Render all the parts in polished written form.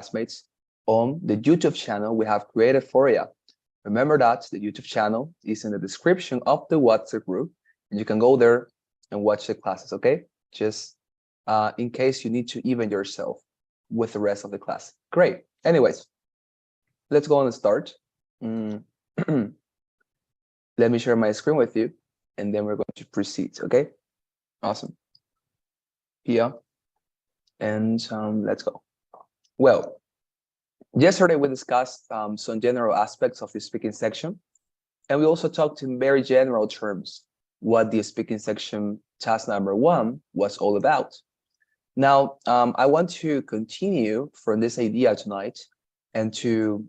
classmates on the YouTube channel we have created for you. Remember that the YouTube channel is in the description of the WhatsApp group, and you can go there and watch the classes, okay? Just in case you need to even yourself with the rest of the class. Great. Anyways, let's go on and start. Let me share my screen with you, and then we're going to proceed, okay? Awesome. Here, and let's go. Well, yesterday we discussed some general aspects of the speaking section, and we also talked in very general terms what the speaking section task number 1 was all about. Now, I want to continue from this idea tonight and to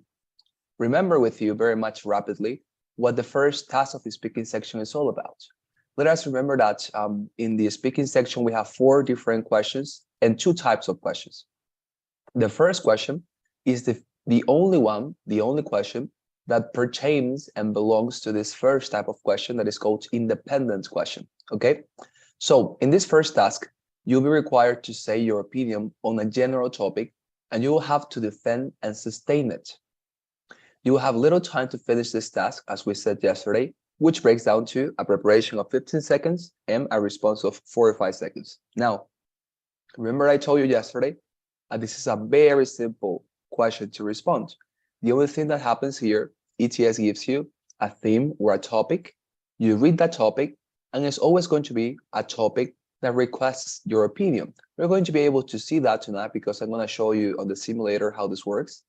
remember with you very much rapidly what the first task of the speaking section is all about. Let us remember that in the speaking section, we have 4 different questions and 2 types of questions. The first question is the only question that pertains and belongs to this first type of question that is called independent question, okay? So in this first task, you'll be required to say your opinion on a general topic, and you will have to defend and sustain it. You will have little time to finish this task, as we said yesterday, which breaks down to a preparation of 15 seconds and a response of 45 seconds. Now, remember I told you yesterday, this is a very simple question to respond. The only thing that happens here, ETS gives you a theme or a topic. You read that topic, and it's always going to be a topic that requests your opinion. We're going to be able to see that tonight because I'm going to show you on the simulator how this works.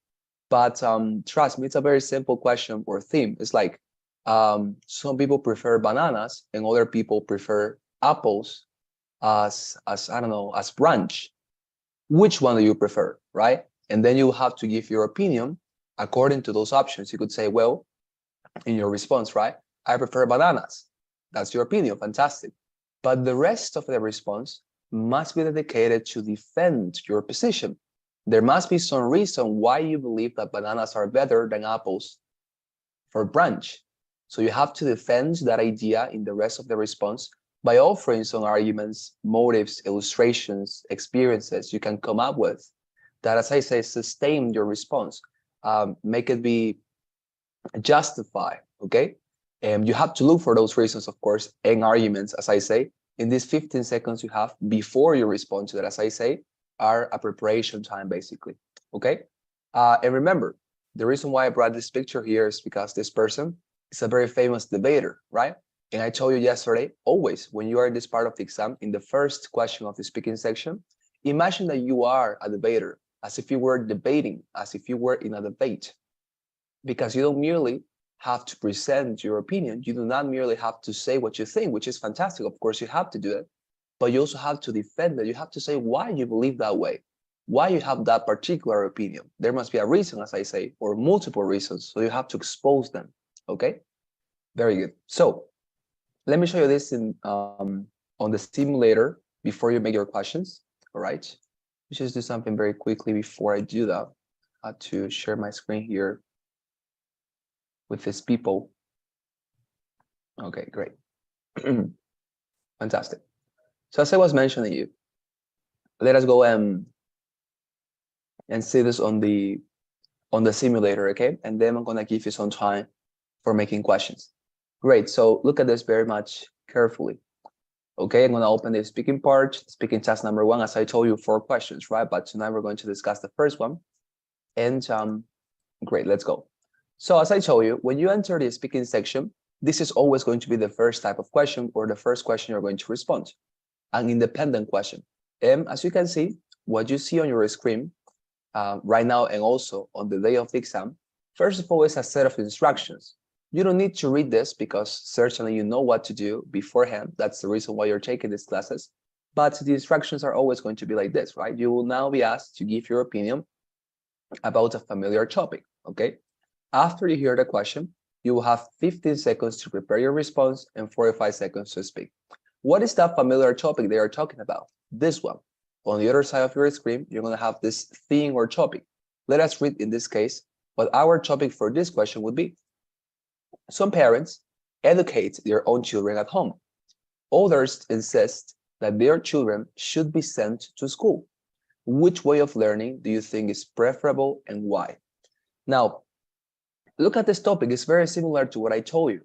But trust me, it's a very simple question or theme. It's like some people prefer bananas and other people prefer apples as I don't know, as brunch. Which one do you prefer, right? And then you have to give your opinion according to those options. You could say, well, in your response, right? I prefer bananas. That's your opinion, fantastic. But the rest of the response must be dedicated to defend your position. There must be some reason why you believe that bananas are better than apples for brunch. So you have to defend that idea in the rest of the response by offering some arguments, motives, illustrations, experiences you can come up with that, as I say, sustain your response, make it be justified, okay? And you have to look for those reasons, of course, and arguments, as I say, in these 15 seconds you have before you respond to that, as I say, are a preparation time, basically, okay? And remember, the reason why I brought this picture here is because this person is a very famous debater, right? And I told you yesterday, always, when you are in this part of the exam, in the first question of the speaking section, imagine that you are a debater, as if you were debating, as if you were in a debate. Because you don't merely have to present your opinion, you do not merely have to say what you think, which is fantastic, of course you have to do it, but you also have to defend it. You have to say why you believe that way, why you have that particular opinion. There must be a reason, as I say, or multiple reasons, so you have to expose them, okay? Very good. So let me show you this on the simulator before you make your questions, all right? Let's just do something very quickly before I do that. I have to share my screen here with these people. Okay, great. Fantastic. So as I was mentioning you, let us go and see this on the simulator, okay? And then I'm gonna give you some time for making questions. Great, so look at this very much carefully. Okay, I'm gonna open the speaking part, speaking task number 1. As I told you, 4 questions, right? But tonight we're going to discuss the first one. And great, let's go. So as I told you, when you enter the speaking section, this is always going to be the first type of question or the first question you're going to respond. An independent question. And as you can see, what you see on your screen right now and also on the day of the exam, first of all, is a set of instructions. You don't need to read this because certainly you know what to do beforehand. That's the reason why you're taking these classes. But the instructions are always going to be like this, right? You will now be asked to give your opinion about a familiar topic, okay? After you hear the question, you will have 15 seconds to prepare your response and 45 seconds to speak. What is that familiar topic they are talking about? This one. On the other side of your screen, you're going to have this theme or topic. Let us read in this case what our topic for this question would be. Some parents educate their own children at home. Others insist that their children should be sent to school. Which way of learning do you think is preferable and why? Now, look at this topic. It's very similar to what I told you.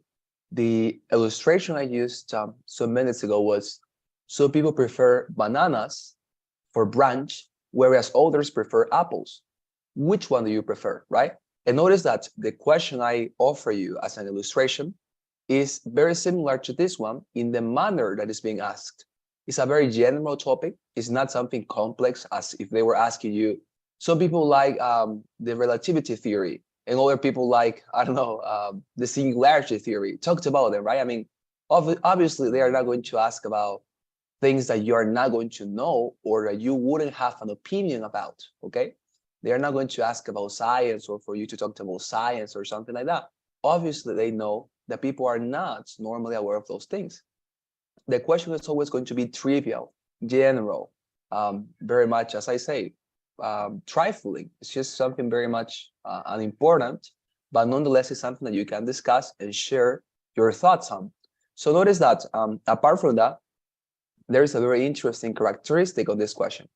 The illustration I used some minutes ago was, some people prefer bananas for brunch, whereas others prefer apples. Which one do you prefer, right? And notice that the question I offer you as an illustration is very similar to this one in the manner that is being asked. It's a very general topic. It's not something complex as if they were asking you. Some people like the relativity theory, and other people like, I don't know, the singularity theory. Talked about it, right? I mean, obviously they are not going to ask about things that you are not going to know or that you wouldn't have an opinion about, okay? They are not going to ask about science or for you to talk about science or something like that. Obviously, they know that people are not normally aware of those things. The question is always going to be trivial, general, very much, as I say, trifling. It's just something very much unimportant, but nonetheless, it's something that you can discuss and share your thoughts on. So notice that apart from that, there is a very interesting characteristic of this question.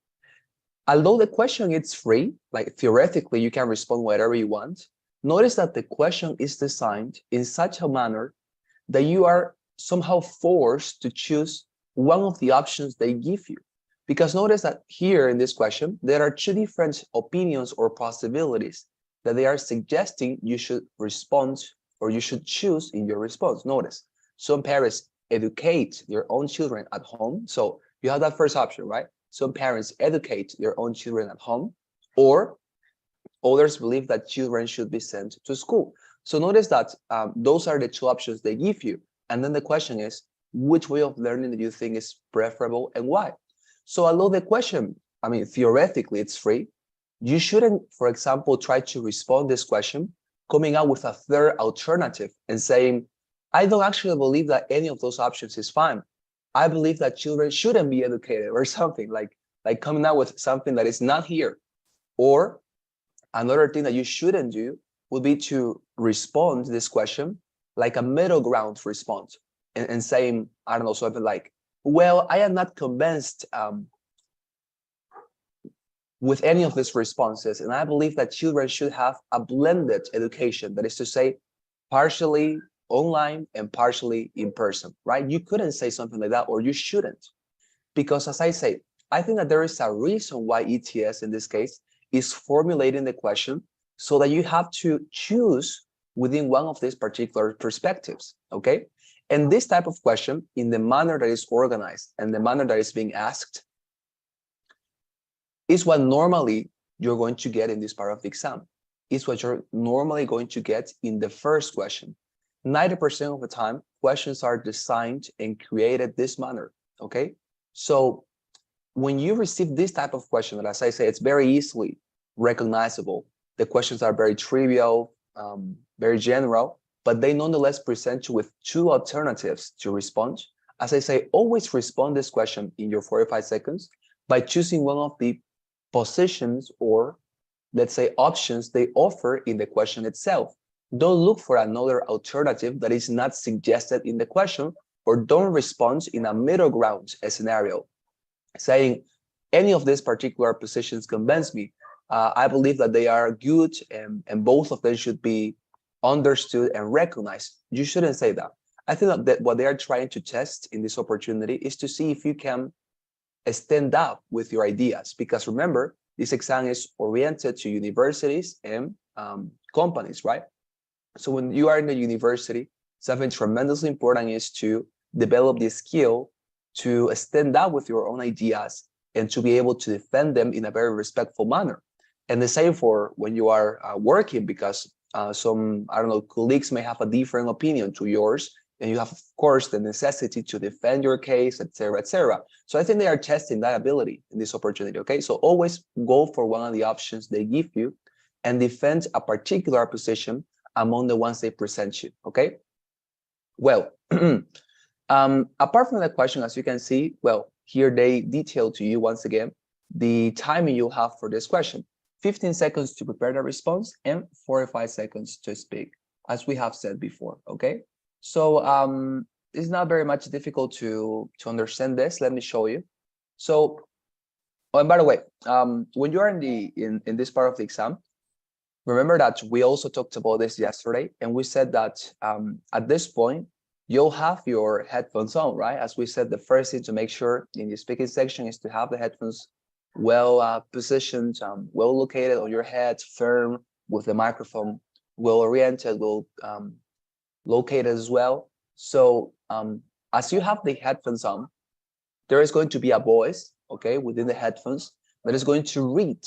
Although the question is free, like theoretically, you can respond whatever you want. Notice that the question is designed in such a manner that you are somehow forced to choose one of the options they give you. Because notice that here in this question, there are two different opinions or possibilities that they are suggesting you should respond or you should choose in your response. Notice, some parents educate their own children at home. So you have that first option, right? Some parents educate their own children at home, or others believe that children should be sent to school. So notice that those are the two options they give you. And then the question is, which way of learning do you think is preferable and why? So although the question, I mean, theoretically it's free, you shouldn't, for example, try to respond this question coming out with a third alternative and saying, I don't actually believe that any of those options is fine. I believe that children shouldn't be educated or something like coming out with something that is not here. Or another thing that you shouldn't do would be to respond to this question like a middle ground response and saying, I don't know, something like, well, I am not convinced with any of these responses. And I believe that children should have a blended education. That is to say, partially online and partially in person, right? You couldn't say something like that, or you shouldn't. Because as I say, I think that there is a reason why ETS in this case is formulating the question so that you have to choose within one of these particular perspectives, okay? And this type of question, in the manner that is organized and the manner that is being asked, is what normally you're going to get in this part of the exam. Is what you're normally going to get in the first question. 90% of the time, questions are designed and created this manner, okay? So when you receive this type of question, as I say, it's very easily recognizable. The questions are very trivial, very general, but they nonetheless present you with two alternatives to respond. As I say, always respond this question in your 45 seconds by choosing one of the positions or, let's say, options they offer in the question itself. Don't look for another alternative that is not suggested in the question, or don't respond in a middle ground scenario, saying any of these particular positions convince me. I believe that they are good and both of them should be understood and recognized. You shouldn't say that. I think that what they are trying to test in this opportunity is to see if you can stand up with your ideas. Because remember, this exam is oriented to universities and companies, right? So when you are in the university, something tremendously important is to develop the skill to stand up with your own ideas and to be able to defend them in a very respectful manner. And the same for when you are working, because some, I don't know, colleagues may have a different opinion to yours, and you have, of course, the necessity to defend your case, etc., etc. So I think they are testing that ability in this opportunity, okay? So always go for one of the options they give you and defend a particular position among the ones they present you, okay? Well, apart from the question, as you can see, well, here they detail to you once again the timing you have for this question. 15 seconds to prepare the response and 45 seconds to speak, as we have said before, okay? So it's not very much difficult to understand this. Let me show you. So Oh, and by the way, when you are in this part of the exam, remember that we also talked about this yesterday, and we said that at this point, you'll have your headphones on, right? As we said, the first thing to make sure in the speaking section is to have the headphones well positioned, well located on your head, firm, with the microphone well oriented, well located as well. So as you have the headphones on, there is going to be a voice, okay, within the headphones that is going to read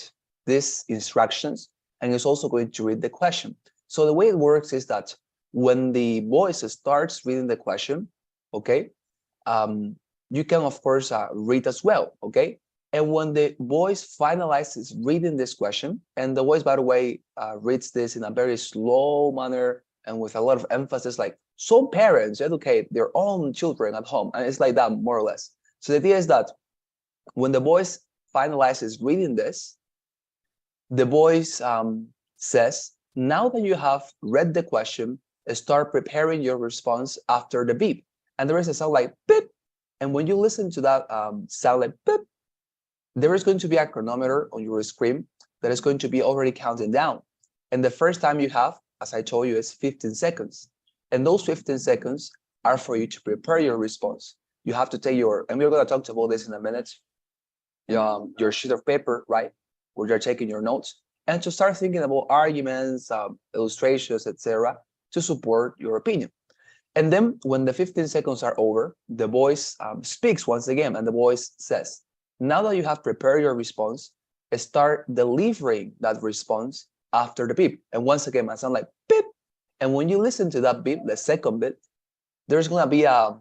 these instructions, and is also going to read the question. So the way it works is that when the voice starts reading the question, okay, you can, of course, read as well, okay? And when the voice finalizes reading this question, and the voice, by the way, reads this in a very slow manner and with a lot of emphasis, like some parents educate their own children at home, and it's like that, more or less. So the idea is that when the voice finalizes reading this, the voice says, now that you have read the question, start preparing your response after the beep. And there is a sound like beep. And when you listen to that sound like beep, there is going to be a chronometer on your screen that is going to be already counting down. And the first time you have, as I told you, is 15 seconds. And those 15 seconds are for you to prepare your response. You have to take your, and we're going to talk about this in a minute, your sheet of paper, right, where you're taking your notes, and to start thinking about arguments, illustrations, etc., to support your opinion. And then when the 15 seconds are over, the voice speaks once again, and the voice says, now that you have prepared your response, start delivering that response after the beep. And once again, I sound like beep. And when you listen to that beep, the second beep, there's going to be a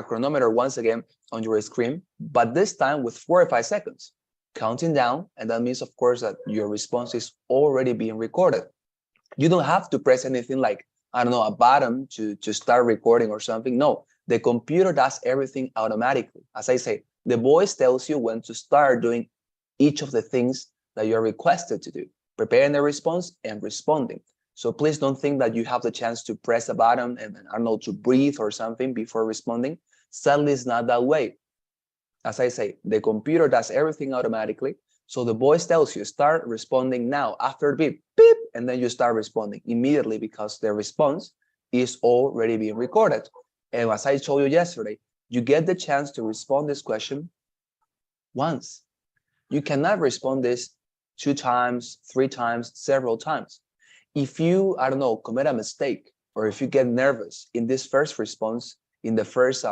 chronometer once again on your screen, but this time with 4 or 5 seconds, counting down. And that means, of course, that your response is already being recorded. You don't have to press anything like, I don't know, a button to start recording or something. No, the computer does everything automatically. As I say, the voice tells you when to start doing each of the things that you're requested to do, preparing the response and responding. So please don't think that you have the chance to press a button and, I don't know, to breathe or something before responding. Sadly, it's not that way. As I say, the computer does everything automatically. So the voice tells you, start responding now after the beep, beep, and then you start responding immediately because the response is already being recorded. And as I told you yesterday, you get the chance to respond this question once. You cannot respond this 2 times, 3 times, several times. If you, I don't know, commit a mistake, or if you get nervous in this first response, in the first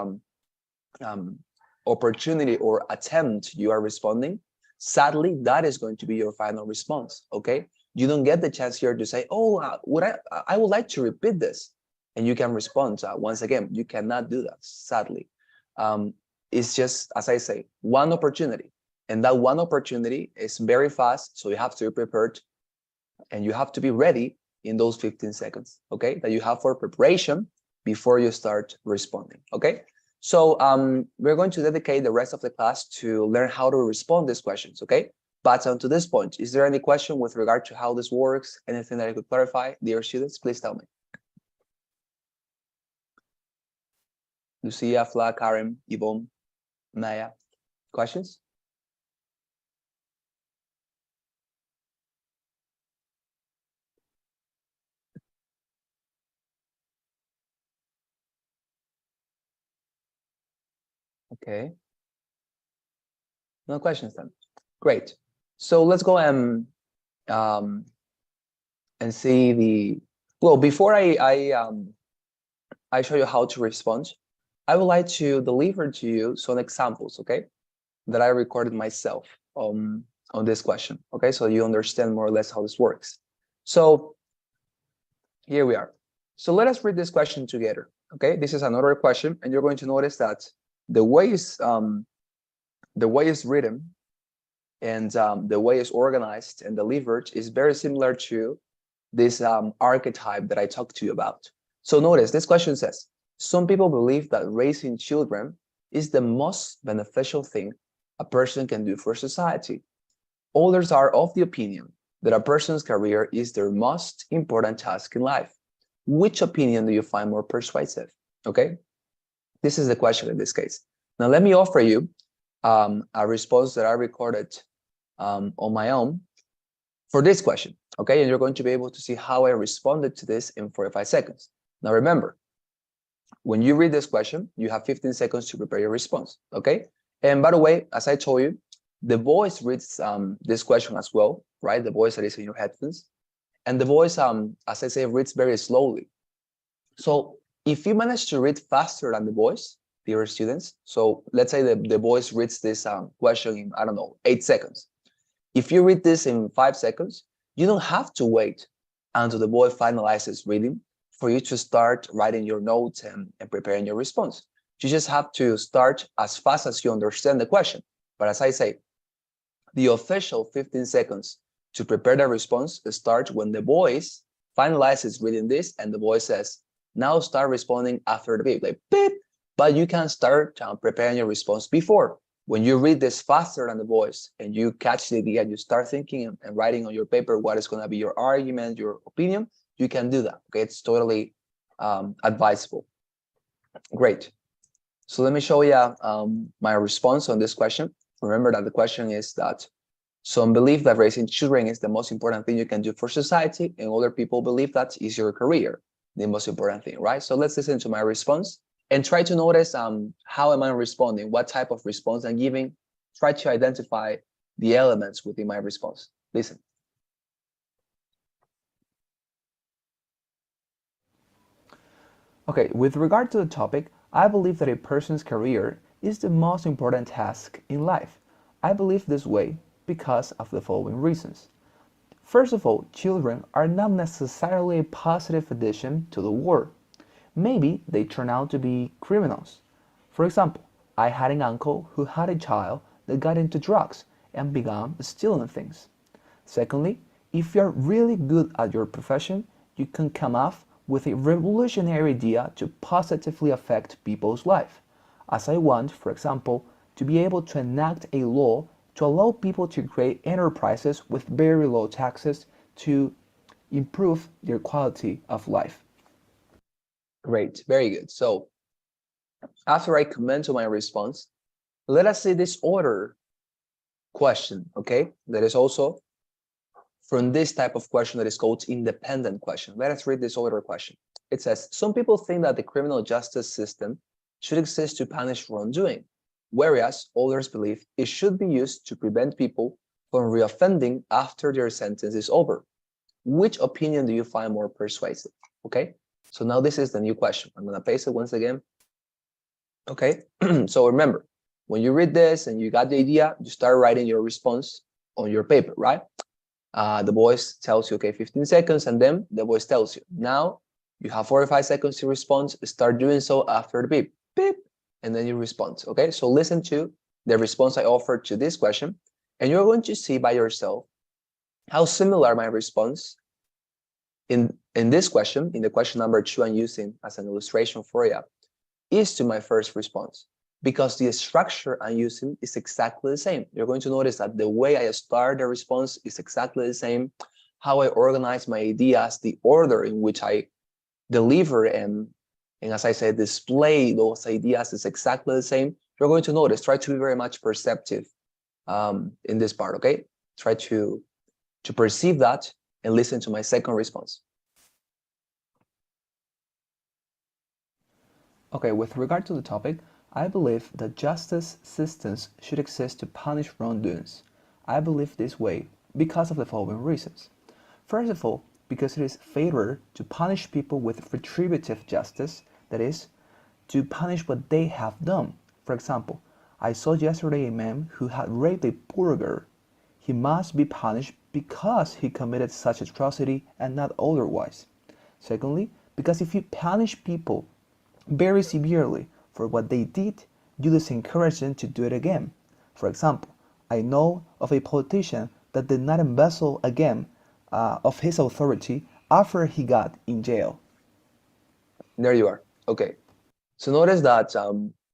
opportunity or attempt you are responding, sadly, that is going to be your final response, okay? You don't get the chance here to say, oh, I would like to repeat this. And you can respond once again. You cannot do that, sadly. It's just, as I say, one opportunity. And that one opportunity is very fast, so you have to be prepared and you have to be ready in those 15 seconds, okay, that you have for preparation before you start responding, okay? So we're going to dedicate the rest of the class to learn how to respond these questions, okay? But to this point, is there any question with regard to how this works? Anything that I could clarify? Dear students, please tell me. Lucia, Fla, Karen, Yvonne, Naya, questions? Okay. No questions then. Great. So let's go and see the, well, before I show you how to respond, I would like to deliver to you some examples, okay, that I recorded myself on this question, okay, so you understand more or less how this works. So here we are. So let us read this question together, okay? This is another question, and you're going to notice that the way it's written and the way it's organized and delivered is very similar to this archetype that I talked to you about. So notice this question says, some people believe that raising children is the most beneficial thing a person can do for society. Others are of the opinion that a person's career is their most important task in life. Which opinion do you find more persuasive? Okay, this is the question in this case. Now let me offer you a response that I recorded on my own for this question, okay? And you're going to be able to see how I responded to this in 45 seconds. Now remember, when you read this question, you have 15 seconds to prepare your response, okay? And by the way, as I told you, the voice reads this question as well, right? The voice that is in your headphones. And the voice, as I say, reads very slowly. So if you manage to read faster than the voice, dear students, so let's say the voice reads this question in, I don't know, 8 seconds. If you read this in 5 seconds, you don't have to wait until the voice finalizes reading for you to start writing your notes and preparing your response. You just have to start as fast as you understand the question. But as I say, the official 15 seconds to prepare the response starts when the voice finalizes reading this and the voice says, now start responding after the beep, like beep. But you can start preparing your response before. When you read this faster than the voice and you catch the idea, you start thinking and writing on your paper what is going to be your argument, your opinion, you can do that. Okay, it's totally advisable. Great. So let me show you my response on this question. Remember that the question is that some believe that raising children is the most important thing you can do for society, and other people believe that is your career, the most important thing, right? So let's listen to my response and try to notice how am I responding, what type of response I'm giving. Try to identify the elements within my response. Listen. Okay, with regard to the topic, I believe that a person's career is the most important task in life. I believe this way because of the following reasons. First of all, children are not necessarily a positive addition to the world. Maybe they turn out to be criminals. For example, I had an uncle who had a child that got into drugs and began stealing things. Secondly, if you're really good at your profession, you can come off with a revolutionary idea to positively affect people's life. As I want, for example, to be able to enact a law to allow people to create enterprises with very low taxes to improve their quality of life. Great, very good. So after I comment on my response, let us see this order question, okay? That is also from this type of question that is called independent question. Let us read this order question. It says, some people think that the criminal justice system should exist to punish wrongdoing, whereas others believe it should be used to prevent people from reoffending after their sentence is over. Which opinion do you find more persuasive? Okay, so now this is the new question. I'm gonna paste it once again. Okay, so remember, when you read this and you got the idea, you start writing your response on your paper, right? The voice tells you, okay, 15 seconds, and then the voice tells you, now you have 45 seconds to respond. Start doing so after the beep, beep, and then you respond, okay? So listen to the response I offered to this question, and you're going to see by yourself how similar my response in this question, in the question number 2 I'm using as an illustration for you, is to my first response, because the structure I'm using is exactly the same. You're going to notice that the way I start the response is exactly the same. How I organize my ideas, the order in which I deliver and as I said, display those ideas is exactly the same. You're going to notice, try to be very much perceptive in this part, okay? Try to perceive that and listen to my second response. Okay, with regard to the topic, I believe that justice systems should exist to punish wrongdoings. I believe this way because of the following reasons. First of all, because it is fairer to punish people with retributive justice, that is, to punish what they have done. For example, I saw yesterday a man who had raped a poor girl. He must be punished because he committed such atrocity and not otherwise. Secondly, because if you punish people very severely for what they did, you disencourage them to do it again. For example, I know of a politician that did not embezzle again of his authority after he got in jail. There you are. Okay. So notice that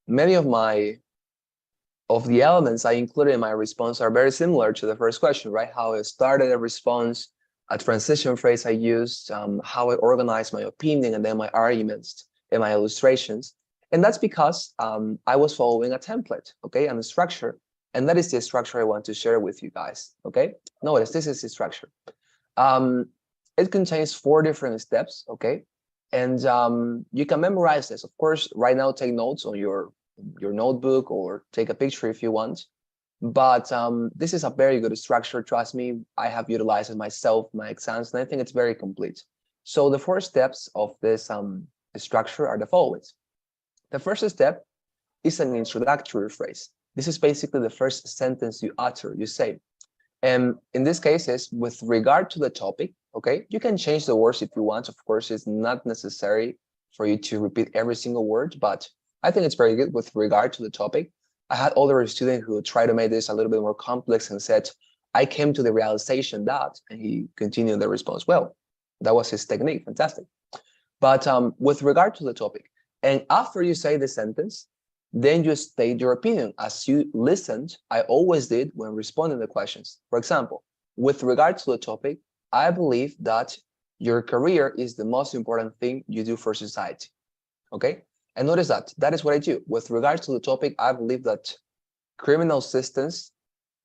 many of the elements I included in my response are very similar to the first question, right? How I started a response, a transition phrase I used, how I organized my opinion, and then my arguments and my illustrations. And that's because I was following a template, okay, and a structure And that is the structure I want to share with you guys, okay? Notice, this is the structure. It contains 4 different steps, okay? And you can memorize this. Of course, right now, take notes on your notebook or take a picture if you want. But this is a very good structure. Trust me, I have utilized it myself, my exams, and I think it's very complete. So the 4 steps of this structure are the following. The first step is an introductory phrase. This is basically the first sentence you utter, you say. And in this case, is with regard to the topic, okay? You can change the words if you want. Of course, it's not necessary for you to repeat every single word, but I think it's very good with regard to the topic. I had other students who tried to make this a little bit more complex and said, I came to the realization that, and he continued the response. Well, that was his technique, fantastic. But with regard to the topic, and after you say the sentence, then you state your opinion as you listened. I always did when responding to questions. For example, with regard to the topic, I believe that your career is the most important thing you do for society. Okay? And notice that is what I do. With regard to the topic, I believe that criminal systems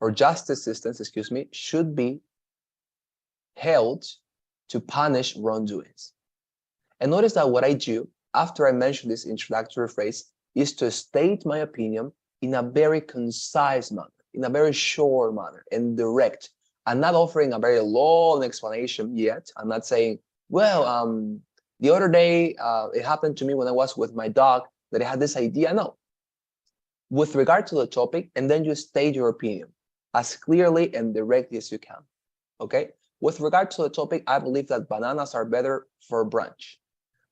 or justice systems, excuse me, should be held to punish wrongdoings. And notice that what I do after I mention this introductory phrase is to state my opinion in a very concise manner, in a very short manner and direct. I'm not offering a very long explanation yet. I'm not saying, well, the other day it happened to me when I was with my dog that I had this idea. No. With regard to the topic, and then you state your opinion as clearly and directly as you can. Okay? With regard to the topic, I believe that bananas are better for brunch.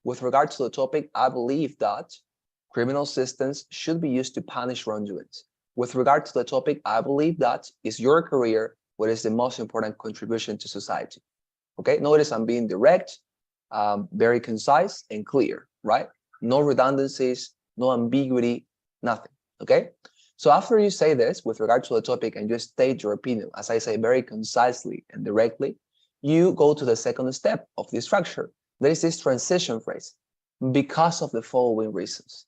With regard to the topic, I believe that criminal systems should be used to punish wrongdoings. With regard to the topic, I believe that is your career what is the most important contribution to society. Okay, notice I'm being direct, very concise and clear, right? No redundancies, no ambiguity, nothing, okay? So after you say this with regard to the topic and you state your opinion, as I say, very concisely and directly, you go to the second step of the structure. There is this transition phrase, because of the following reasons.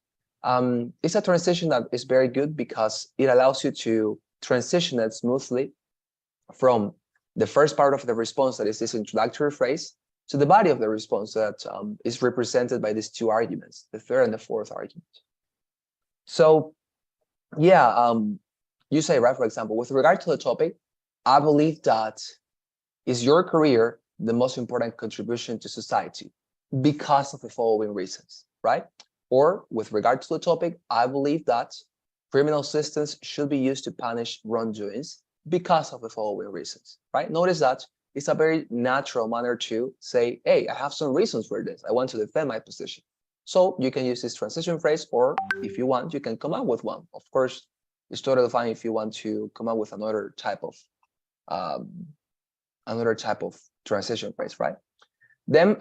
It's a transition that is very good because it allows you to transition it smoothly from the first part of the response, that is this introductory phrase, to the body of the response that is represented by these 2 arguments, the third and the fourth argument. So, yeah, you say, right, for example, with regard to the topic, I believe that is your career the most important contribution to society because of the following reasons, right? Or with regard to the topic, I believe that criminal systems should be used to punish wrongdoings because of the following reasons, right? Notice that it's a very natural manner to say, hey, I have some reasons for this. I want to defend my position. So you can use this transition phrase, or if you want, you can come up with one. Of course, it's totally fine if you want to come up with another type of transition phrase, right? Then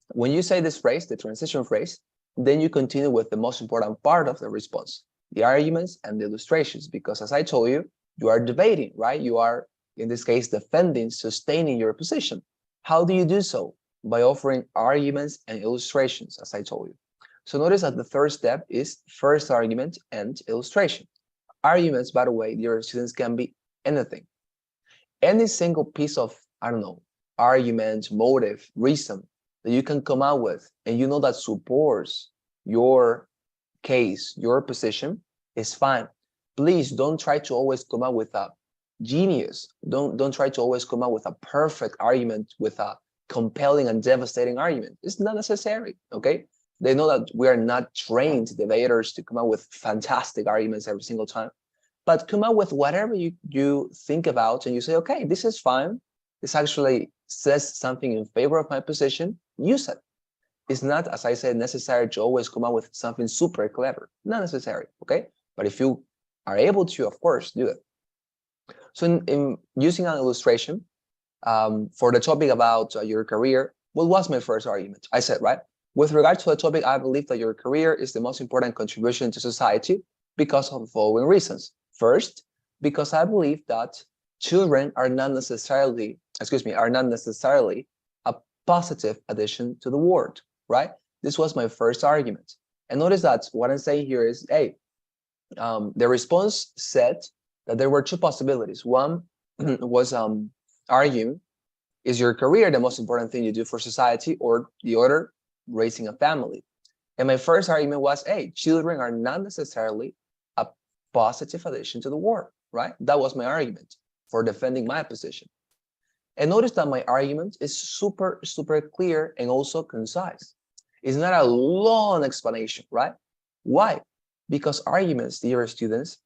when you say this phrase, the transition phrase, then you continue with the most important part of the response, the arguments and the illustrations, because as I told you, you are debating, right? You are, in this case, defending, sustaining your position. How do you do so? By offering arguments and illustrations, as I told you. So notice that the third step is first argument and illustration. Arguments, by the way, dear students, can be anything. Any single piece of, I don't know, argument, motive, reason that you can come out with, and you know that supports your case, your position, is fine. Please don't try to always come up with a genius. Don't try to always come up with a perfect argument, with a compelling and devastating argument. It's not necessary, okay? They know that we are not trained debaters to come up with fantastic arguments every single time, but come up with whatever you think about and you say, okay, this is fine. This actually says something in favor of my position. Use it. It's not, as I said, necessary to always come up with something super clever. Not necessary, okay? But if you are able to, of course, do it. So in using an illustration for the topic about your career, what was my first argument? I said, right, with regard to the topic, I believe that your career is the most important contribution to society because of the following reasons. First, because I believe that children are not necessarily a positive addition to the world, right? This was my first argument. And notice that what I'm saying here is, hey, the response said that there were two possibilities. One was arguing, is your career the most important thing you do for society, or the other, raising a family? And my first argument was, hey, children are not necessarily a positive addition to the world, right? That was my argument for defending my position. And notice that my argument is super, super clear and also concise. It's not a long explanation, right? Why? Because arguments, dear students,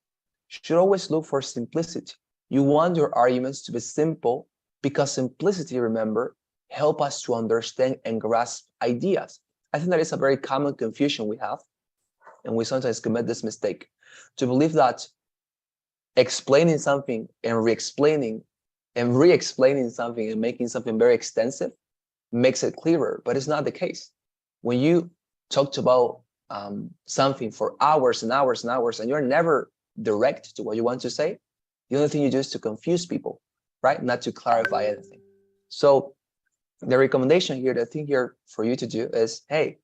should always look for simplicity. You want your arguments to be simple because simplicity, remember, help us to understand and grasp ideas. I think that is a very common confusion we have, and we sometimes commit this mistake to believe that explaining something and re-explaining something and making something very extensive makes it clearer, but it's not the case. When you talked about something for hours and hours and hours, and you're never direct to what you want to say, the only thing you do is to confuse people, right? Not to clarify anything. So the recommendation here, the thing here for you to do is, hey,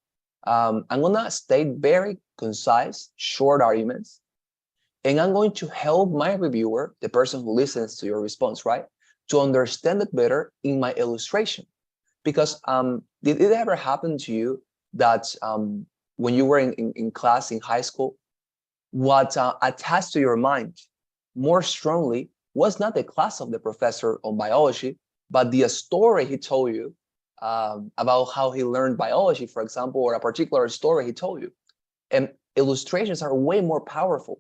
I'm gonna state very concise, short arguments, and I'm going to help my reviewer, the person who listens to your response, right, to understand it better in my illustration. Because did it ever happen to you that when you were in class in high school, what attached to your mind more strongly was not the class of the professor on biology, but the story he told you about how he learned biology, for example, or a particular story he told you. And illustrations are way more powerful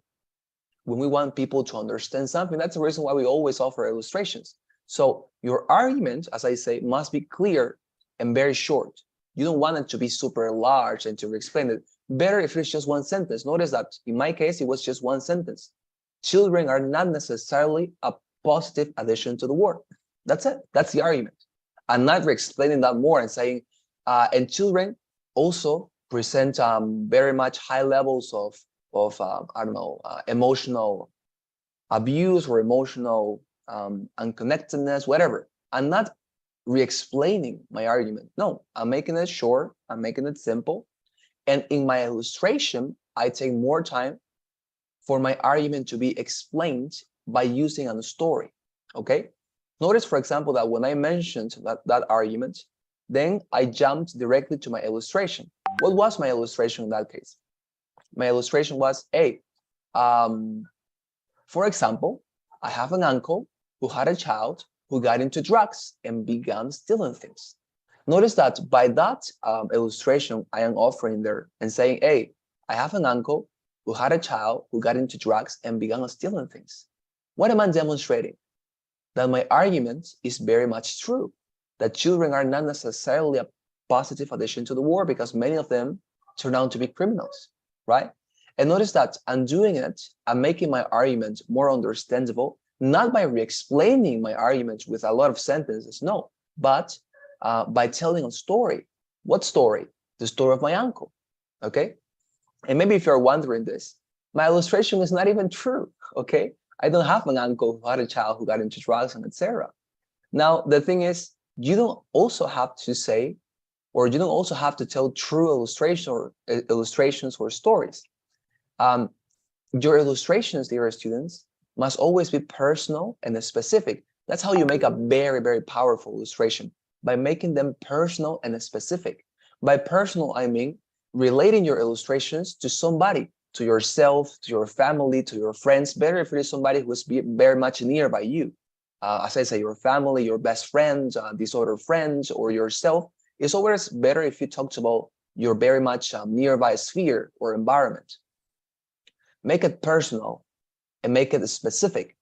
when we want people to understand something. That's the reason why we always offer illustrations. So your argument, as I say, must be clear and very short. You don't want it to be super large and to explain it. Better if it's just one sentence. Notice that in my case, it was just one sentence. Children are not necessarily a positive addition to the world. That's it. That's the argument. I'm not explaining that more and saying, and children also present very much high levels of I don't know, emotional abuse or emotional unconnectedness, whatever. I'm not re-explaining my argument. No, I'm making it short. I'm making it simple. And in my illustration, I take more time for my argument to be explained by using a story, okay? Notice, for example, that when I mentioned that argument, then I jumped directly to my illustration. What was my illustration in that case? My illustration was, hey, for example, I have an uncle who had a child who got into drugs and began stealing things. Notice that by that illustration I am offering there and saying, hey, I have an uncle who had a child who got into drugs and began stealing things. What am I demonstrating? That my argument is very much true, that children are not necessarily a positive addition to the world because many of them turn out to be criminals, right? And notice that I'm doing it, I'm making my argument more understandable, not by re-explaining my argument with a lot of sentences, no, but by telling a story. What story? The story of my uncle, okay? And maybe if you're wondering this, my illustration is not even true, okay? I don't have an uncle who had a child who got into drugs and etc. Now, the thing is, you don't also have to say, or you don't also have to tell true illustrations or stories. Your illustrations, dear students, must always be personal and specific. That's how you make a very, very powerful illustration, by making them personal and specific. By personal, I mean relating your illustrations to somebody, to yourself, to your family, to your friends. Better if it is somebody who is very much nearby you. As I say, your family, your best friends, these other friends, or yourself. It's always better if you talk about your very much nearby sphere or environment. Make it personal and make it specific.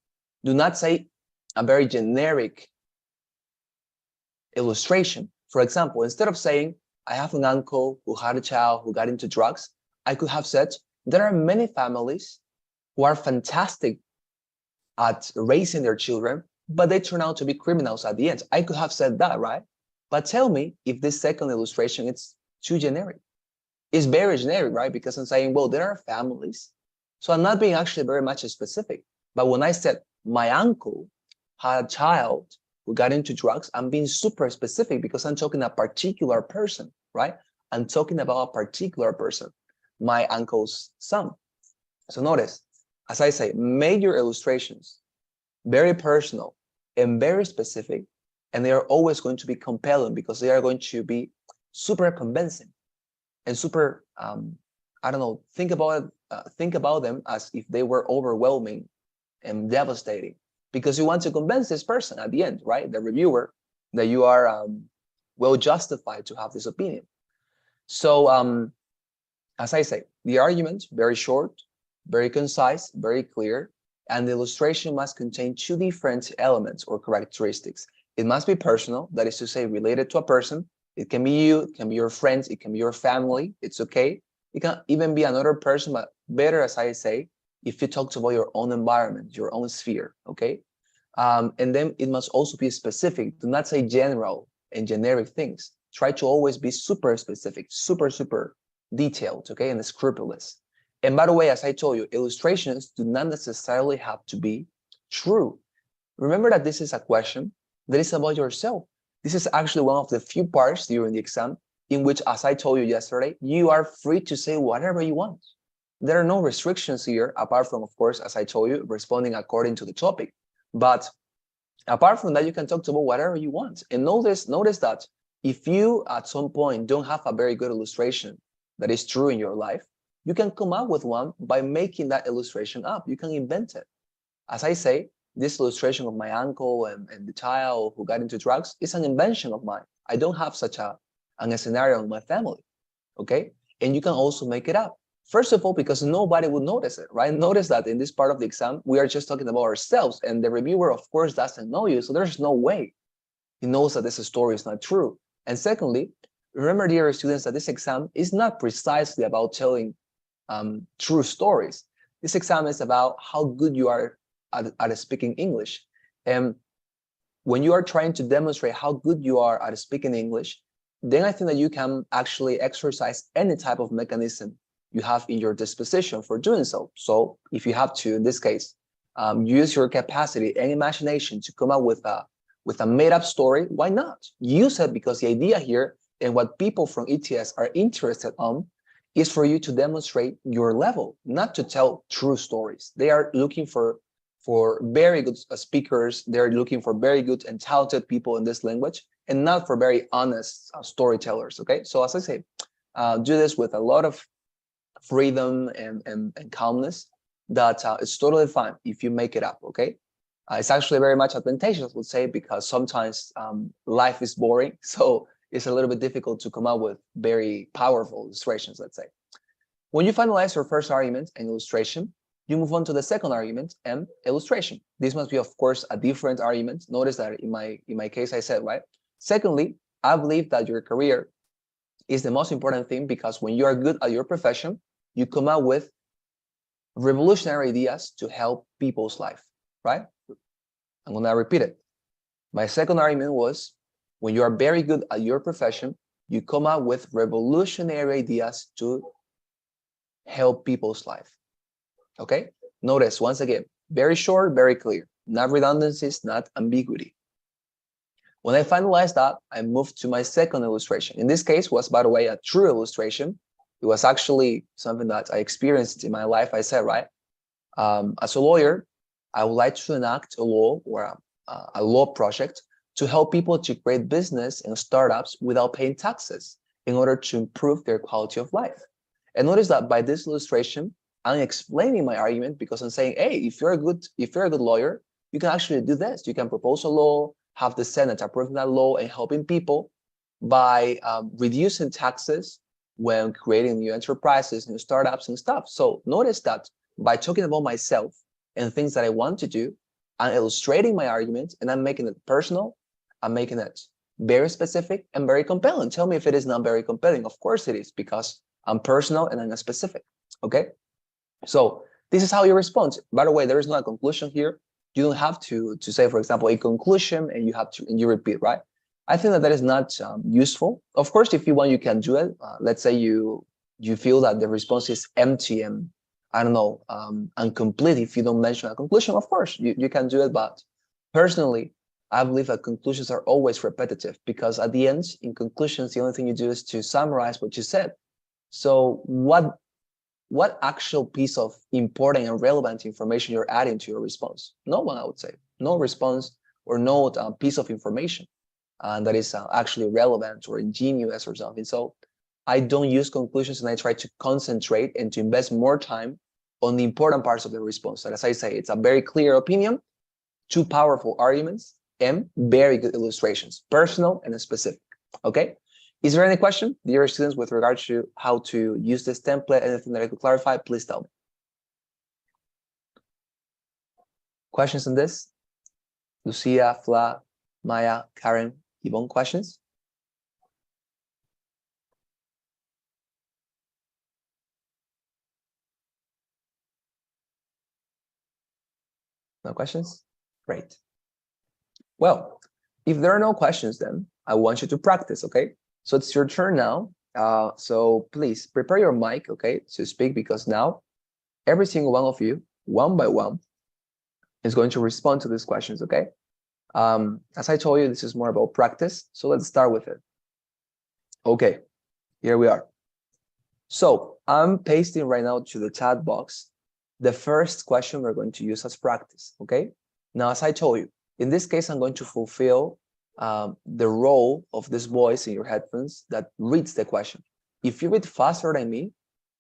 Do not say a very generic illustration. For example, instead of saying, I have an uncle who had a child who got into drugs, I could have said, there are many families who are fantastic at raising their children, but they turn out to be criminals at the end. I could have said that, right? But tell me if this second illustration is too generic. It's very generic, right? Because I'm saying, well, there are families. So I'm not being actually very much specific. But when I said my uncle had a child who got into drugs, I'm being super specific because I'm talking a particular person, right? I'm talking about a particular person, my uncle's son. So notice, as I say, make your illustrations very personal and very specific, and they are always going to be compelling because they are going to be super convincing and super, I don't know, think about them as if they were overwhelming and devastating, because you want to convince this person at the end, right? The reviewer, that you are well justified to have this opinion. So as I say, the argument, very short, very concise, very clear, and the illustration must contain two different elements or characteristics. It must be personal, that is to say, related to a person. It can be you, it can be your friends, it can be your family, it's okay. It can even be another person, but better, as I say, if you talk about your own environment, your own sphere, okay? And then it must also be specific. Do not say general and generic things. Try to always be super specific, super detailed, okay, and scrupulous. And by the way, as I told you, illustrations do not necessarily have to be true. Remember that this is a question that is about yourself. This is actually one of the few parts during the exam in which, as I told you yesterday, you are free to say whatever you want. There are no restrictions here, apart from, of course, as I told you, responding according to the topic. But apart from that, you can talk about whatever you want. And notice that if you at some point don't have a very good illustration that is true in your life, you can come up with one by making that illustration up. You can invent it. As I say, this illustration of my uncle and the child who got into drugs is an invention of mine. I don't have such a scenario in my family, okay? And you can also make it up. First of all, because nobody would notice it, right? Notice that in this part of the exam, we are just talking about ourselves, and the reviewer, of course, doesn't know you, so there's no way he knows that this story is not true. And secondly, remember, dear students, that this exam is not precisely about telling true stories. This exam is about how good you are at speaking English. And when you are trying to demonstrate how good you are at speaking English, then I think that you can actually exercise any type of mechanism you have in your disposition for doing so. So if you have to, in this case, use your capacity and imagination to come up with a made-up story, why not? Use it, because the idea here and what people from ETS are interested on is for you to demonstrate your level, not to tell true stories. They are looking for very good speakers. They're looking for very good and talented people in this language, and not for very honest storytellers, okay? So as I say, do this with a lot of freedom and calmness. That it's totally fine if you make it up, okay? It's actually very much advantageous, I would say, because sometimes life is boring, so it's a little bit difficult to come up with very powerful illustrations, let's say. When you finalize your first argument and illustration, you move on to the second argument and illustration. This must be, of course, a different argument. Notice that in my case, I said, right? Secondly, I believe that your career is the most important thing, because when you are good at your profession, you come up with revolutionary ideas to help people's life, right? I'm gonna repeat it. My second argument was, when you are very good at your profession, you come up with revolutionary ideas to help people's life, okay? Notice, once again, very short, very clear, not redundancies, not ambiguity. When I finalized that, I moved to my second illustration. In this case was, by the way, a true illustration. It was actually something that I experienced in my life. I said, right, as a lawyer, I would like to enact a law or a law project to help people to create business and startups without paying taxes in order to improve their quality of life. And notice that by this illustration, I'm explaining my argument, because I'm saying, hey, if you're a good lawyer, you can actually do this. You can propose a law, have the Senate approving that law, and helping people by reducing taxes when creating new enterprises, new startups and stuff. So notice that by talking about myself and things that I want to do, I'm illustrating my argument, and I'm making it personal. I'm making it very specific and very compelling. Tell me if it is not very compelling. Of course it is, because I'm personal and I'm specific, okay? So this is how you respond. By the way, there is not a conclusion here. You don't have to say, for example, a conclusion and you repeat, right? I think that is not useful. Of course, if you want, you can do it. Let's say you feel that the response is empty and, I don't know, incomplete. If you don't mention a conclusion, of course, you can do it. But personally, I believe that conclusions are always repetitive, because at the end, in conclusions, the only thing you do is to summarize what you said. So what what actual piece of important and relevant information you're adding to your response? No one, I would say. No response or no piece of information that is actually relevant or ingenious or something. So I don't use conclusions, and I try to concentrate and to invest more time on the important parts of the response. And as I say, it's a very clear opinion, 2 powerful arguments, and very good illustrations, personal and specific. Okay? Is there any question, dear students, with regard to how to use this template? Anything that I could clarify, please tell me. Questions on this? Lucia, Fla, Maya, Karen, Yvonne, questions? No questions? Great. Well, if there are no questions, then I want you to practice, okay? So it's your turn now. So please prepare your mic, okay, to speak, because now every single one of you, one by one, is going to respond to these questions, okay? As I told you, this is more about practice. So let's start with it. Okay, here we are. So I'm pasting right now to the chat box the first question we're going to use as practice, okay? Now, as I told you, in this case, I'm going to fulfill the role of this voice in your headphones that reads the question. If you read faster than me,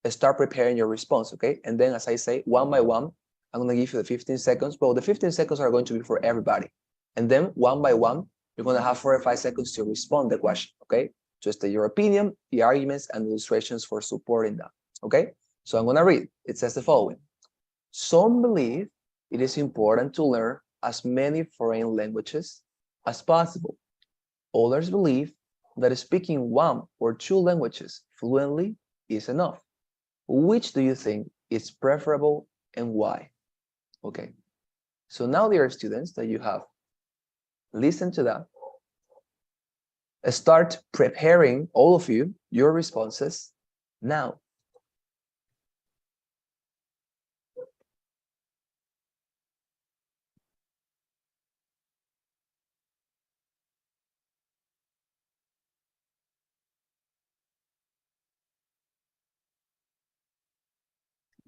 start preparing your response, okay? And then, as I say, one by one, I'm going to give you the 15 seconds, but the 15 seconds are going to be for everybody. And then one by one, you're going to have 4 or 5 seconds to respond to the question, okay? Just state your opinion, the arguments, and illustrations for supporting that, okay? So I'm going to read. It says the following. Some believe it is important to learn as many foreign languages as possible. Others believe that speaking 1 or 2 languages fluently is enough. Which do you think is preferable and why? Okay, so now, dear students, that you have listened to that, start preparing, all of you, your responses now.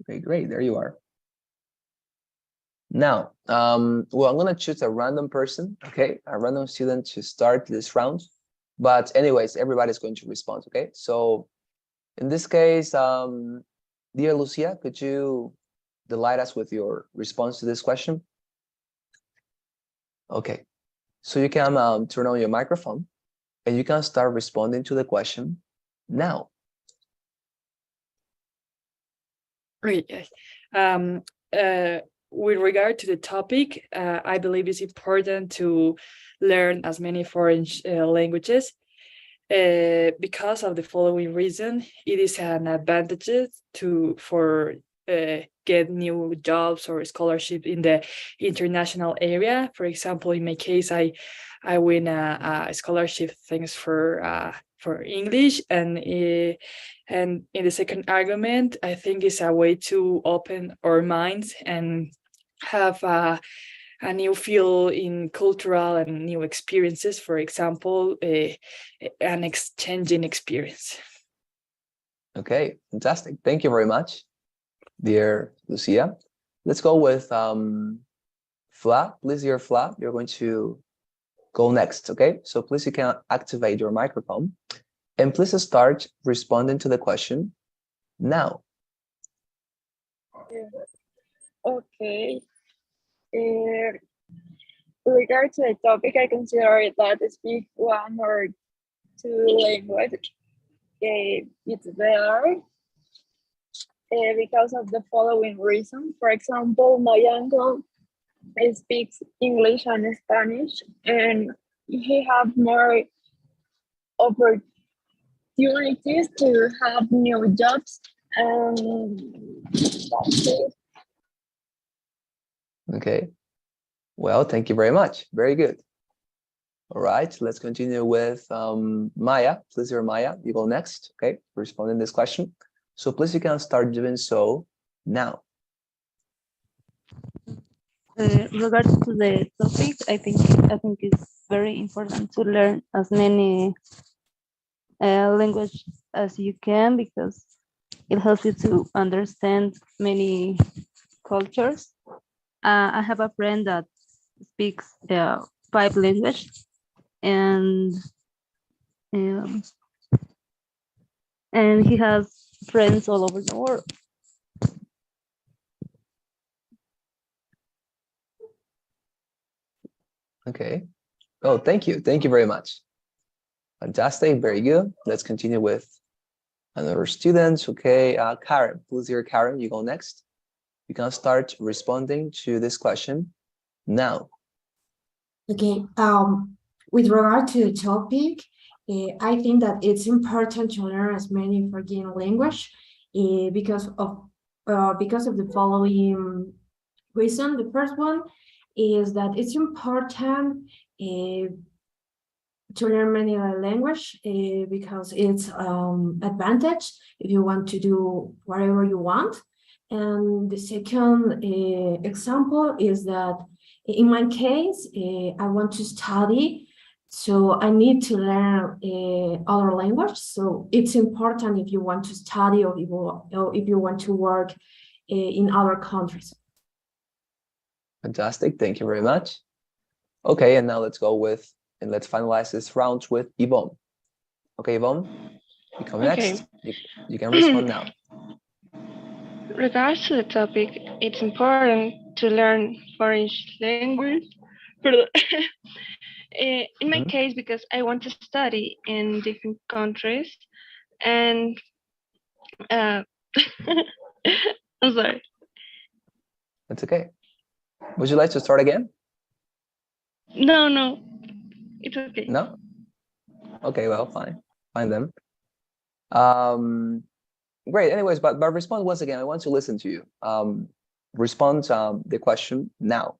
Okay, great, there you are. Now, well, I'm gonna choose a random person, okay, a random student to start this round. But anyways, everybody's going to respond, okay? So in this case, dear Lucia, could you delight us with your response to this question? Okay, so you can turn on your microphone and you can start responding to the question now. Great. With regard to the topic, I believe it's important to learn as many foreign languages because of the following reason. It is an advantage for get new jobs or scholarship in the international area. For example, in my case, I win a scholarship thanks for English, and in the second argument, I think it's a way to open our minds and have a new feel in cultural and new experiences. For example, an exchanging experience. Okay, fantastic. Thank you very much, dear Lucia. Let's go with Fla. Please, dear Fla, you're going to go next, okay? So please, you can activate your microphone and please start responding to the question now. Okay. With regard to the topic, I consider that speak 1 or 2 languages it's better because of the following reason. For example, my uncle speaks English and Spanish, and he have more opportunities to have new jobs. That's it. Okay. Well, thank you very much. Very good. All right, let's continue with Maya. Please, dear Maya, you go next, okay? Responding this question. So please, you can start doing so now. Regards to the topic, I think it's very important to learn as many languages as you can, because it helps you to understand many cultures. I have a friend that speaks 5 languages, and um, and he has friends all over the world. Okay. Oh, thank you. Thank you very much. Fantastic. Very good. Let's continue with another student. Okay. Karen, please here, Karen, you go next. You can start responding to this question now. Okay, with regard to the topic, I think that it's important to learn as many foreign language because of the following reason. The first one is that it's important to learn many language because it's advantage if you want to do whatever you want. And the second example is that in my case, I want to study, so I need to learn other language. So it's important if you want to study or if you want to work in other countries. Fantastic. Thank you very much. Okay, and now let's go with, and let's finalize this round with Yvonne. Okay, Yvonne, you come next. You can respond now. Regards to the topic, it's important to learn foreign language. Perdón. In my case, because I want to study in different countries, and I'm sorry. That's okay. Would you like to start again? No, it's okay. No? Okay, well, fine then. Great. Anyways, but respond once again. I want to listen to you. Respond the question now.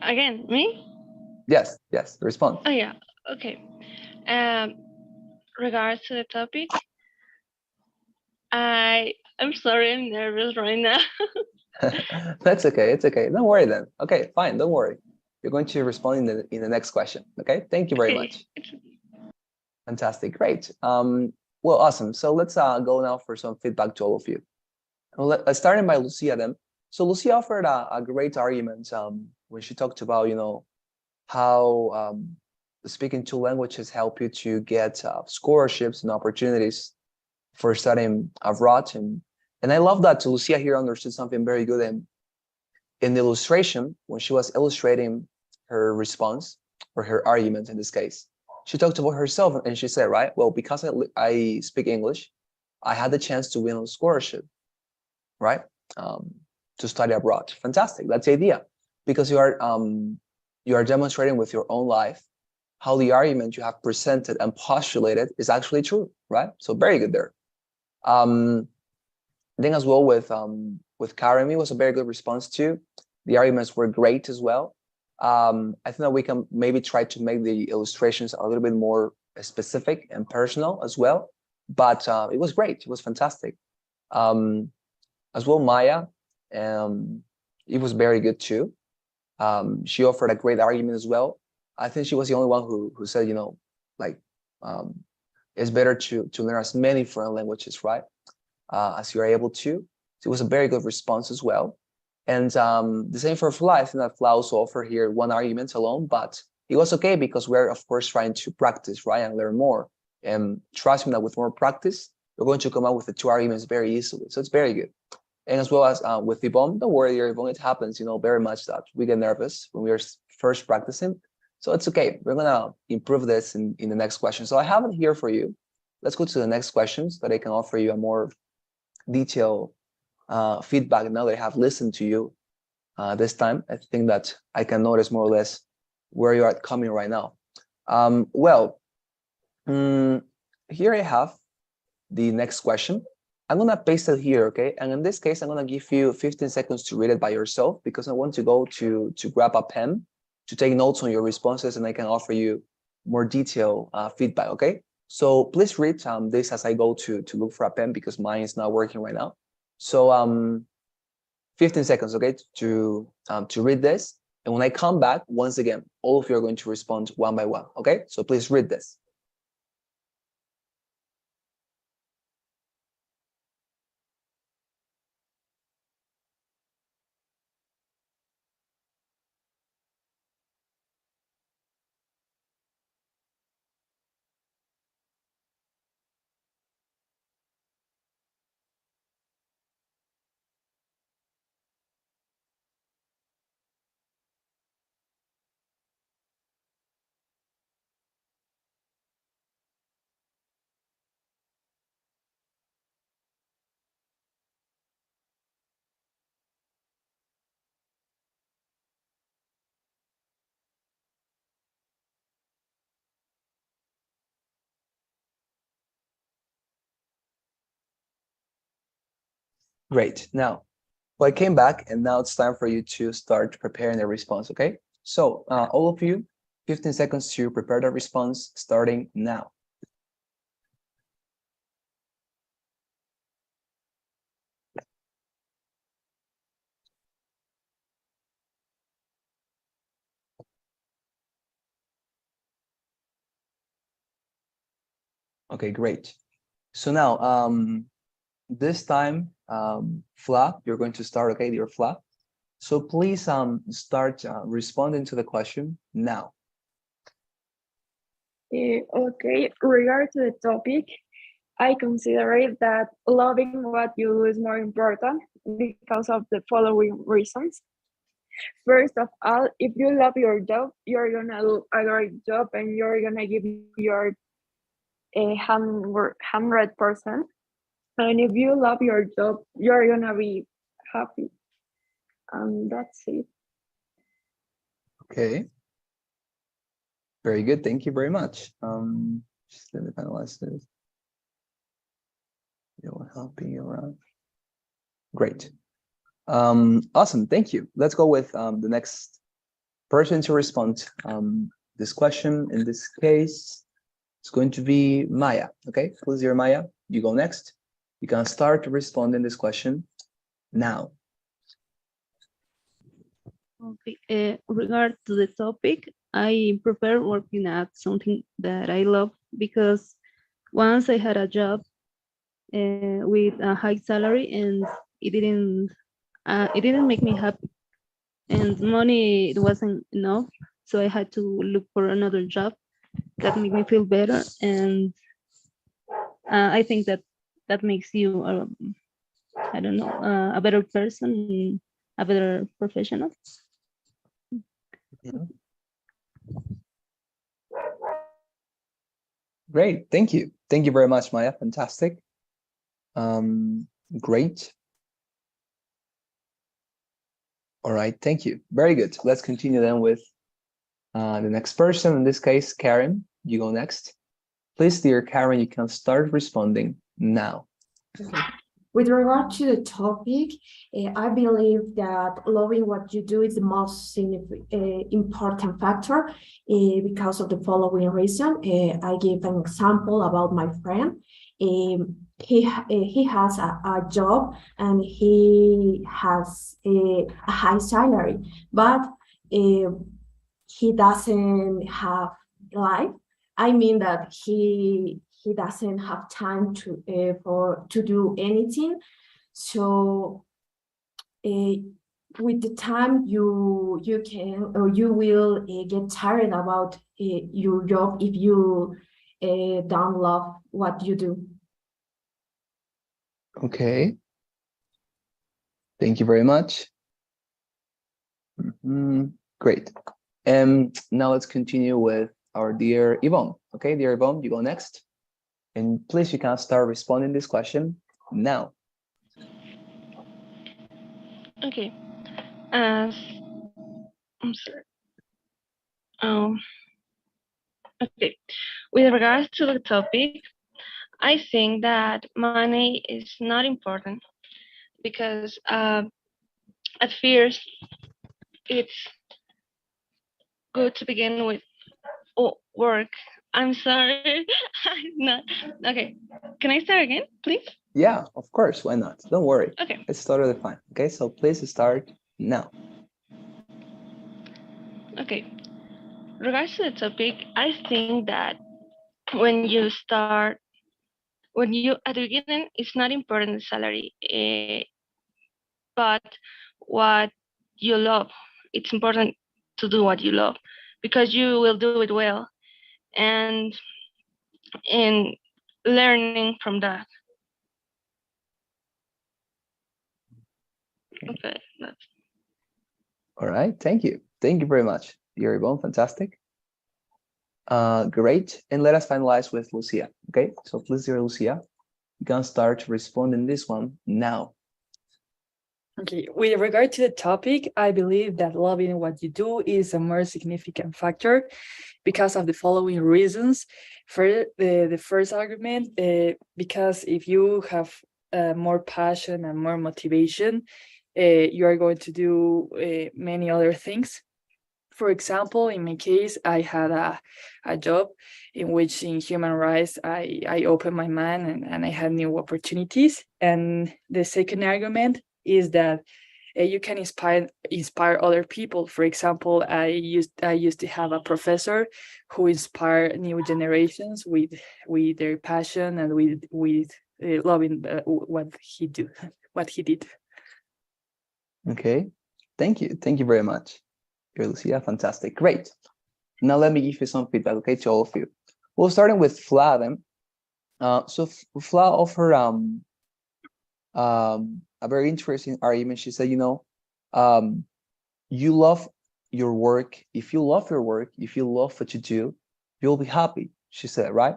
Again, me? Yes, respond. Oh yeah, okay. Regards to the topic, I'm sorry, I'm nervous right now. That's okay. It's okay. Don't worry then. Okay, fine. Don't worry. You're going to respond in the next question. Okay. Thank you very much. Fantastic. Great. Well, awesome. So let's go now for some feedback to all of you. Well, starting by Lucia then. So Lucia offered a great argument when she talked about, how speaking two languages help you to get scholarships and opportunities for studying abroad. And I love that Lucia here understood something very good in the illustration when she was illustrating her response or her argument in this case. She talked about herself and she said, right, well, because I speak English, I had the chance to win a scholarship, right, to study abroad. Fantastic. That's the idea, because you are demonstrating with your own life how the argument you have presented and postulated is actually true, right? So very good there. I think as well with Karen, it was a very good response too. The arguments were great as well. I think that we can maybe try to make the illustrations a little bit more specific and personal as well. But it was great. It was fantastic. As well, Maya, it was very good too. She offered a great argument as well. I think she was the only one who said, it's better to learn as many foreign languages, right? As you are able to. So it was a very good response as well. And the same for Fla. I think that Fla also offered here one argument alone, but it was okay because we're, of course, trying to practice, right, and learn more. And trust me that with more practice, we're going to come up with the two arguments very easily. So it's very good. And as well as with Yvonne, don't worry, Yvonne, it happens, very much that we get nervous when we are first practicing. So it's okay. We're going to improve this in the next question. So I have it here for you. Let's go to the next questions that I can offer you a more detailed feedback now that I have listened to you this time. I think that I can notice more or less where you are coming right now. Here I have the next question. I'm going to paste it here, okay? And in this case, I'm going to give you 15 seconds to read it by yourself because I want to go to grab a pen to take notes on your responses and I can offer you more detailed feedback, okay? So please read this as I go to look for a pen because mine is not working right now. So 15 seconds, okay, to read this. And when I come back, once again, all of you are going to respond one by one, okay? So please read this. Great. Now, well, I came back and now it's time for you to start preparing the response, okay? So all of you, 15 seconds to prepare the response starting now. Okay, great. So now, this time, Fla, you're going to start, okay, dear Fla. So please start responding to the question now. Okay, regard to the topic, I consider it that loving what you do is more important because of the following reasons. First of all, if you love your job, you're gonna do a great job and you're gonna give your 100%. And if you love your job, you're gonna be happy. And that's it. Okay. Very good. Thank you very much. Just let me finalize this. You're helping around. Great. Awesome. Thank you. Let's go with the next person to respond. This question in this case, it's going to be Maya. Okay, please, dear Maya, you go next. You can start responding this question now. Okay. Regard to the topic, I prefer working at something that I love because once I had a job with a high salary and it didn't make me happy, and money it wasn't enough, so I had to look for another job that made me feel better, and I think that makes you I don't know, a better person, a better professional. Mhm. Great, thank you. Thank you very much, Maya. Fantastic. Great. All right, thank you. Very good. Let's continue then with the next person. In this case, Karen, you go next. Please, dear Karen, you can start responding now. Okay. With regard to the topic, I believe that loving what you do is the most important factor because of the following reason. I give an example about my friend. He has a job and he has a high salary, but he doesn't have life. I mean that he doesn't have time to do anything. So with the time you can or you will get tired about your job if you don't love what you do. Okay. Thank you very much. Great. Now let's continue with our dear Yvonne. Okay, dear Yvonne, you go next. And please, you can start responding this question now. Okay. As I'm sorry. Okay. With regards to the topic, I think that money is not important because at first it's good to begin with work. I'm sorry. I'm not okay. Can I start again, please? Yeah, of course. Why not? Don't worry. Okay. It's totally fine. Okay, so please start now. Okay. Regards to the topic, I think that when you start, when you at the beginning, it's not important the salary, but what you love. It's important to do what you love because you will do it well, and in learning from that. Okay, that's All right, thank you. Thank you very much, dear Yvonne. Fantastic. Great. And let us finalize with Lucia. Okay, so please, dear Lucia, you can start responding this one now. Okay, with regard to the topic, I believe that loving what you do is a more significant factor because of the following reasons. For the first argument, because if you have more passion and more motivation, you are going to do many other things. For example, in my case, I had a job in which in human rights, I opened my mind and I had new opportunities. And the second argument is that you can inspire other people. For example, I used to have a professor who inspired new generations with their passion and with loving what he did. Okay, thank you very much. You're Lucia, fantastic, great. Now let me give you some feedback, okay, to all of you. We'll starting with Fla then. So Fla offered a very interesting argument. She said, you love your work. If you love your work, if you love what you do, you'll be happy, she said, right?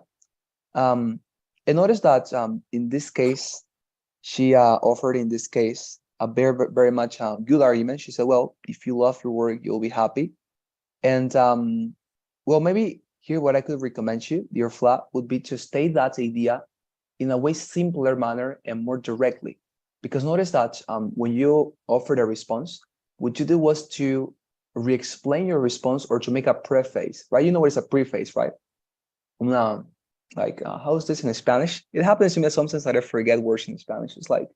And notice that in this case, she offered in this case a very, very much good argument. She said, well, if you love your work, you'll be happy. And well, maybe here what I could recommend you, dear Fla, would be to state that idea in a way simpler manner and more directly. Because notice that when you offered a response, what you did was to re-explain your response or to make a preface, right? You know what is a preface, right? How is this in Spanish? It happens to me sometimes that I forget words in Spanish. It's like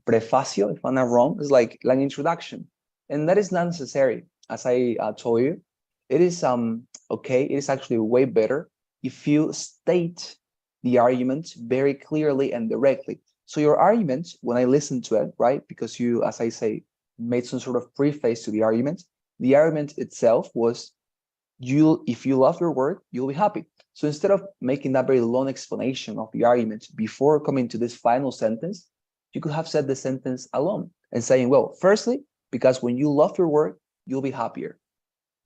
prefacio, if I'm not wrong, is like an introduction. And that is not necessary. As I told you, it is okay, it is actually way better if you state the argument very clearly and directly. So your argument, when I listen to it, right, because you, as I say, made some sort of preface to the argument itself was, if you love your work, you'll be happy. So instead of making that very long explanation of the argument before coming to this final sentence, you could have said the sentence alone and saying, well, firstly, because when you love your work, you'll be happier.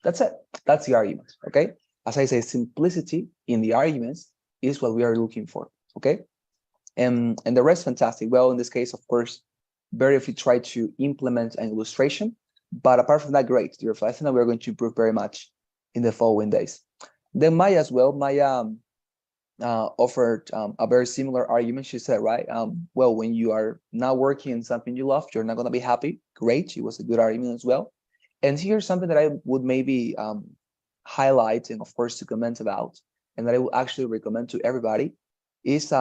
That's it. That's the argument, okay? As I say, simplicity in the arguments is what we are looking for, okay? And the rest, fantastic. Well, in this case, of course, better if you try to implement an illustration, but apart from that, great. I think that we're going to improve very much in the following days. Then Maya as well, Maya offered a very similar argument. She said, right, well, when you are not working in something you love, you're not going to be happy. Great. It was a good argument as well. And here's something that I would maybe highlight and, of course, to comment about, and that I would actually recommend to everybody is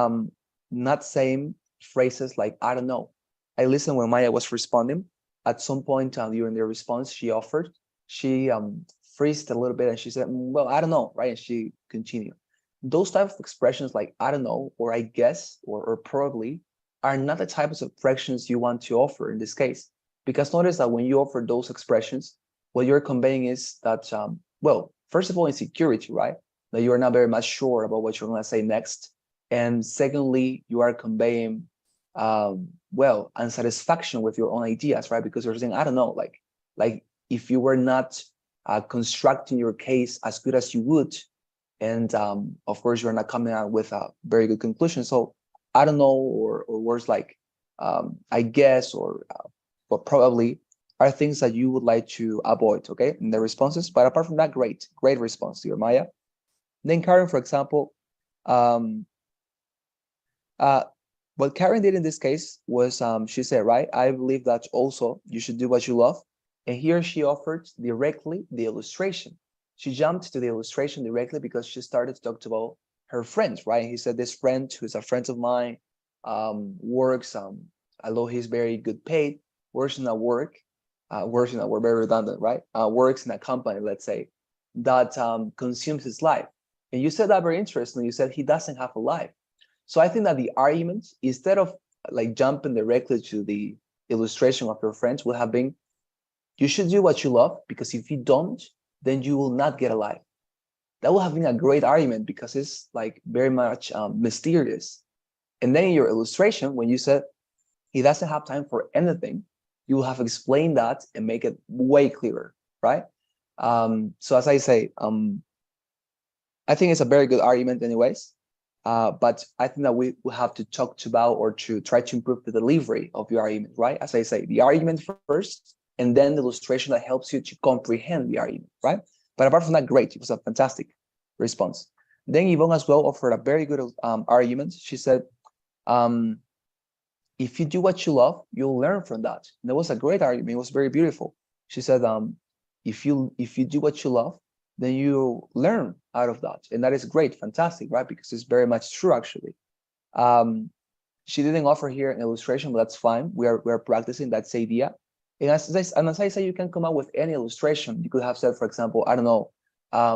not saying phrases like, I don't know. I listened when Maya was responding. At some point during the response she offered, she freezed a little bit and she said, well, I don't know, right? And she continued. Those types of expressions like, I don't know, or I guess, or probably, are not the types of expressions you want to offer in this case. Because notice that when you offer those expressions, what you're conveying is that, well, first of all, insecurity, right? That you are not very much sure about what you're going to say next. And secondly, you are conveying, well, unsatisfaction with your own ideas, right? Because you're saying, I don't know, like if you were not constructing your case as good as you would, and of course, you're not coming out with a very good conclusion. So I don't know, or words like I guess, or probably are things that you would like to avoid, okay, in the responses. But apart from that, great response to your Maya. Then Karen, for example, what Karen did in this case was she said, right, I believe that also you should do what you love. And here she offered directly the illustration. She jumped to the illustration directly because she started to talk about her friends, right? He said this friend who is a friend of mine works, although he's very good paid, works in a work, we're very redundant, right? Works in a company, let's say, that consumes his life. And you said that very interestingly. You said he doesn't have a life. So I think that the argument, instead of like jumping directly to the illustration of your friends, would have been, you should do what you love, because if you don't, then you will not get a life. That would have been a great argument because it's like very much mysterious. And then in your illustration, when you said he doesn't have time for anything, you will have explained that and make it way clearer, right? So as I say, I think it's a very good argument anyways. But I think that we will have to talk about or to try to improve the delivery of your argument, right? As I say, the argument first, and then the illustration that helps you to comprehend the argument, right? But apart from that, great. It was a fantastic response. Then Yvonne as well offered a very good argument. She said, if you do what you love, you'll learn from that. And that was a great argument. It was very beautiful. She said, if you do what you love, then you learn out of that. And that is great, fantastic, right? Because it's very much true, actually. She didn't offer here an illustration, but that's fine. We're practicing that idea. And as I say, you can come up with any illustration. You could have said, for example, I don't know,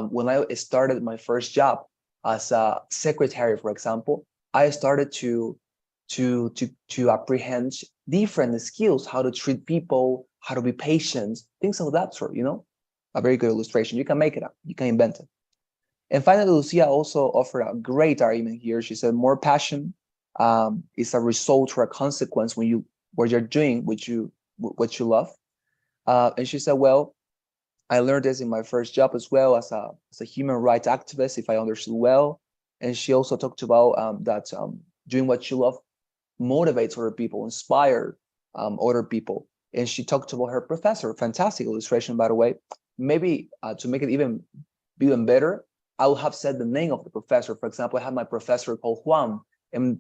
when I started my first job as a secretary, for example, I started to apprehend different skills, how to treat people, how to be patient, things of that sort, a very good illustration. You can make it up, you can invent it. And finally, Lucia also offered a great argument here. She said more passion is a result or a consequence when you're doing what you love. And she said, well, I learned this in my first job as well as a human rights activist, if I understood well. And she also talked about that doing what you love motivates other people, inspire other people. And she talked about her professor, fantastic illustration, by the way. Maybe to make it even better, I would have said the name of the professor. For example, I had my professor called Juan, and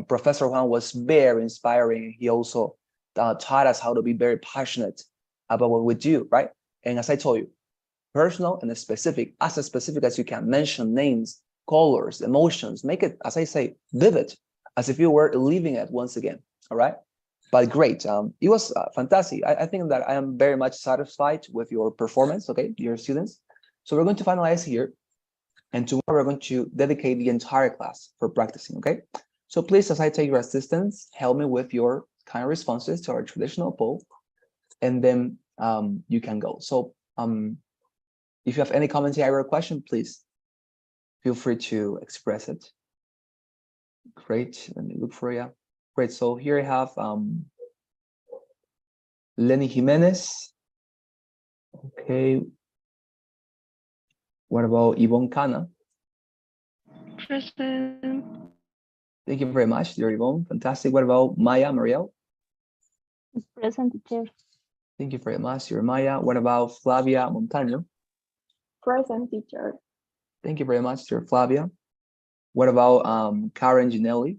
Professor Juan was very inspiring. He also taught us how to be very passionate about what we do, right? And as I told you, personal and specific, as specific as you can. Mention names, colors, emotions, make it, as I say, vivid, as if you were living it once again, all right? But great, it was fantastic. I think that I am very much satisfied with your performance, okay, dear students. So we're going to finalize here, and tomorrow we're going to dedicate the entire class for practicing, okay? So please, as I take your assistance, help me with your kind responses to our traditional poll, and then you can go. So if you have any commentary or question, please feel free to express it. Great, let me look for you. Great, so here I have Lenny Jimenez. Okay. What about Yvonne Cana? Present. Thank you very much, dear Yvonne. Fantastic. What about Maya Mariel? Present, teacher. Thank you very much, dear Maya. What about Flavia Montaño? Present, teacher. Thank you very much, dear Flavia. What about Karen Ginelli?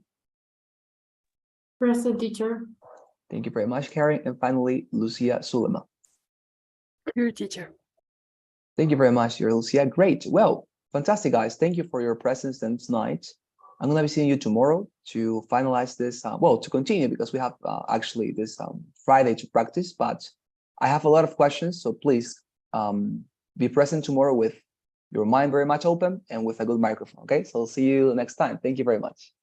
Present, teacher. Thank you very much, Karen. And finally, Lucia Sulema. Here, teacher. Thank you very much, dear Lucia. Great. Well, fantastic, guys. Thank you for your presence tonight. I'm going to be seeing you tomorrow to finalize this, well, to continue, because we have actually this Friday to practice, but I have a lot of questions, so please be present tomorrow with your mind very much open and with a good microphone, okay? So I'll see you next time. Thank you very much.